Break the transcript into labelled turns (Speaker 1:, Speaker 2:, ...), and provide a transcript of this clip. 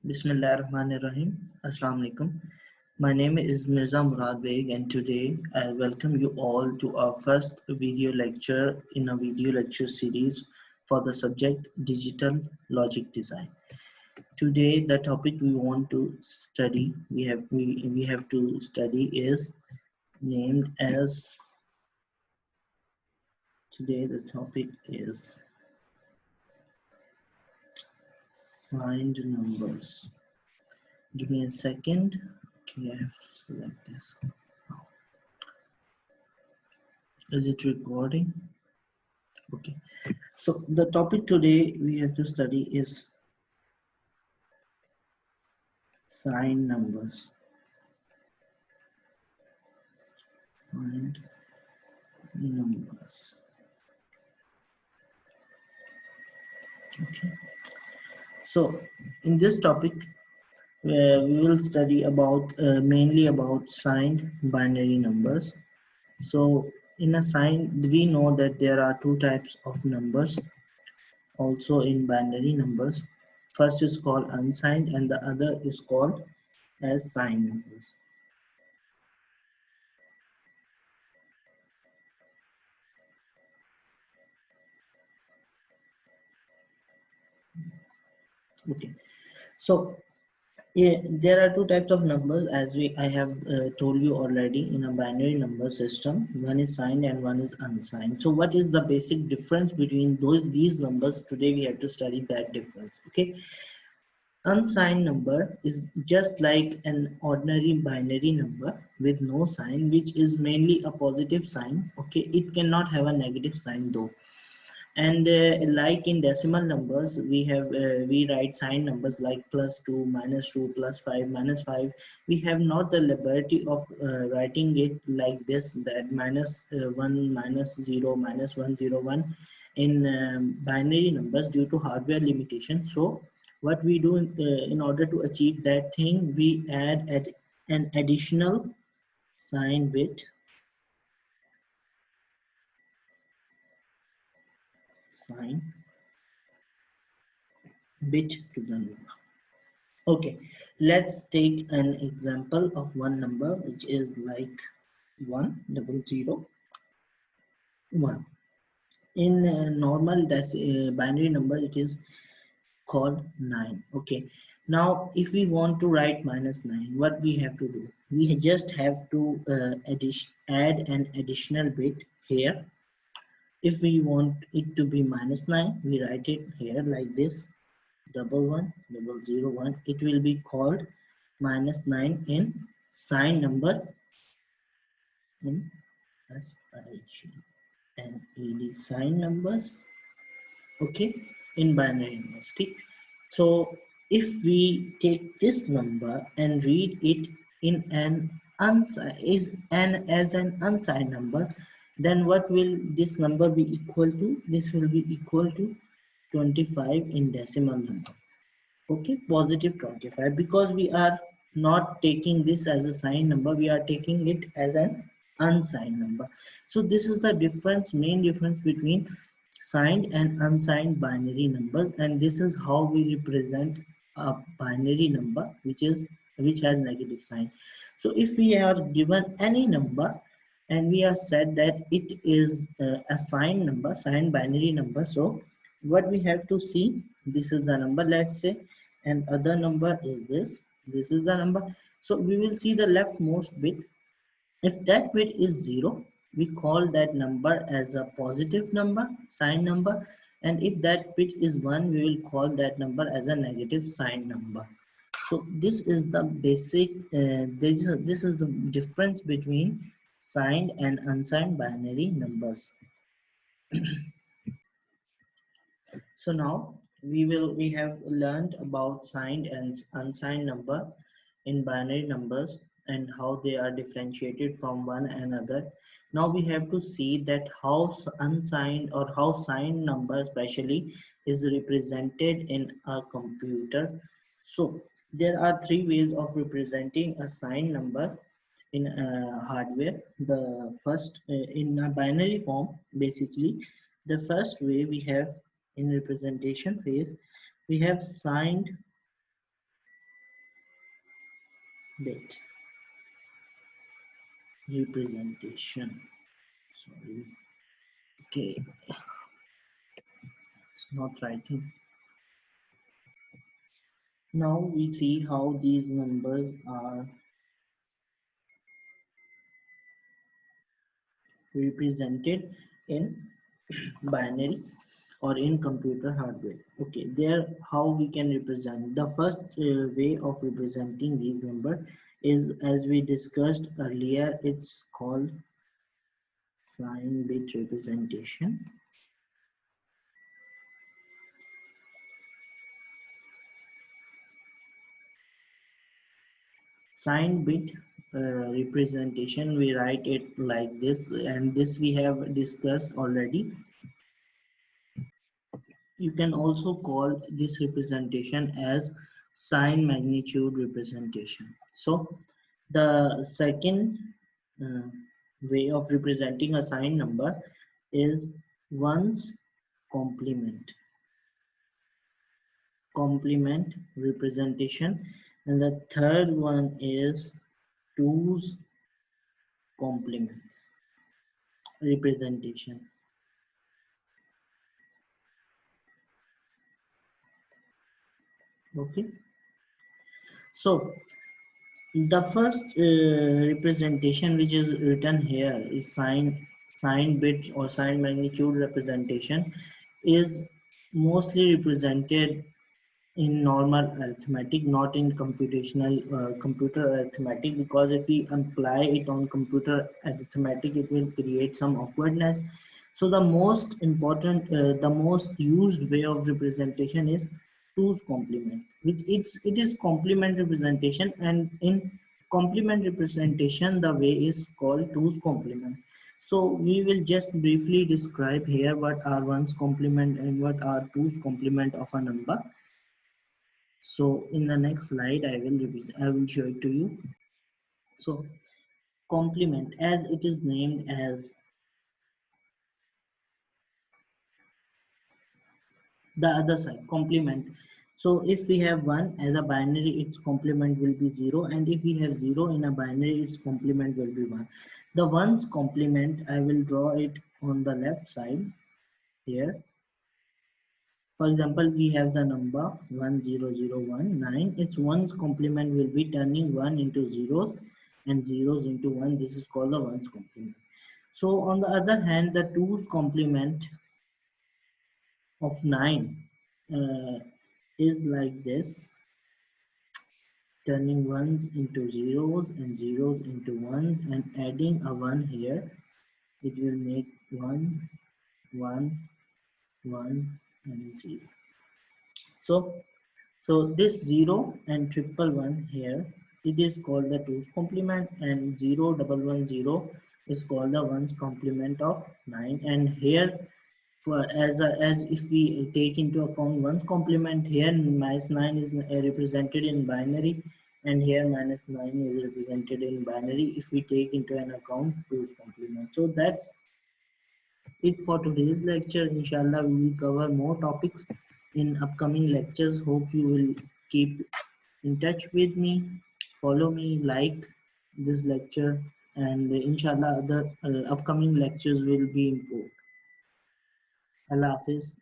Speaker 1: Bismillahirrahmanirrahim. Assalamu alaikum. My name is Mirza Murad Beg, and today I welcome you all to our first video lecture in a video lecture series for the subject Digital Logic Design. Today the topic we want to study, we have to study is named as, today the topic is signed numbers. Give me a second. Okay, I have to select this. Is it recording? Okay. So the topic today we have to study is signed numbers. Signed numbers. Okay. So in this topic, we will study about mainly about signed binary numbers. So in a signed, we know that there are two types of numbers also in binary numbers. First is called unsigned and the other is called as signed numbers. Okay. So yeah, there are two types of numbers as I have told you already in a binary number system. One is signed and one is unsigned. So what is the basic difference between these numbers? Today we have to study that difference. Okay. Unsigned number is just like an ordinary binary number with no sign, which is mainly a positive sign. Okay, it cannot have a negative sign though. And like in decimal numbers, we write sign numbers like +2, -2, +5, -5. We have not the liberty of writing it like this, that -1, -0, -101 in binary numbers due to hardware limitation. So what we do in order to achieve that thing, we add an additional sign bit to the number. Okay, let's take an example of one number which is like 10001. In normal binary number, it is called 9. Okay, now if we want to write -9, what we have to do? We just have to add an additional bit here. If we want it to be -9, we write it here like this: 11001. It will be called -9 in sign number, in SIGNED sign numbers. Okay, in binary numbers. Okay? So if we take this number and read it in an as an unsigned number, then what will this number be equal to? This will be equal to 25 in decimal number. Okay, positive 25, because we are not taking this as a signed number, we are taking it as an unsigned number. So this is the main difference between signed and unsigned binary numbers, and this is how we represent a binary number which has negative sign. So if we are given any number and we are said that it is a signed binary number, so what we have to see, this is the number, let's say, and other number is this is the number. So we will see the leftmost bit. If that bit is 0, we call that number as a positive number, sign number, and if that bit is 1, we will call that number as a negative sign number. So this is the basic this is the difference between signed and unsigned binary numbers. So now we have learned about signed and unsigned number in binary numbers and how they are differentiated from one another. Now we have to see that how unsigned or how signed number especially is represented in a computer. So there are three ways of representing a signed number in hardware. The first, in a binary form, basically the first way we have in representation phase, we have signed bit representation. Sorry. Okay, it's not writing. Now we see how these numbers are represented in binary or in computer hardware. Okay, there how we can represent. The first way of representing these number is, as we discussed earlier, it's called sign bit representation. Sign bit representation, we write it like this, and this we have discussed already. You can also call this representation as sign magnitude representation. So the second uh, way of representing a sign number is ones complement representation, and the third one is twos complement representation. Okay, so the first representation which is written here is sign bit or sign magnitude representation, is mostly represented in normal arithmetic, not in computational computer arithmetic, because if we apply it on computer arithmetic, it will create some awkwardness. So the most important, the most used way of representation is two's complement, which it is complement representation, and in complement representation, the way is called two's complement. So we will just briefly describe here what are one's complement and what are two's complement of a number. So in the next slide, I will show it to you. So complement, as it is named as the other side, complement. So if we have 1 as a binary, its complement will be 0, and if we have 0 in a binary, its complement will be 1. The one's complement, I will draw it on the left side here. For example, we have the number 10019. Its one's complement will be turning 1 into zeros and zeros into 1. This is called the one's complement. So on the other hand, the two's complement of 9 is like this, turning ones into zeros and zeros into ones and adding a 1 here. It will make 1, 1, 1 and 0. So this 0 and triple one here, it is called the two's complement, and 0110 is called the ones complement of 9. And here, for as if we take into account ones complement, here minus 9 is represented in binary, and here minus 9 is represented in binary if we take into an account two's complement. So that's it for today's lecture. Inshallah, we will cover more topics in upcoming lectures. Hope you will keep in touch with me, follow me, like this lecture, and inshallah, the upcoming lectures will be improved. Allah Hafiz.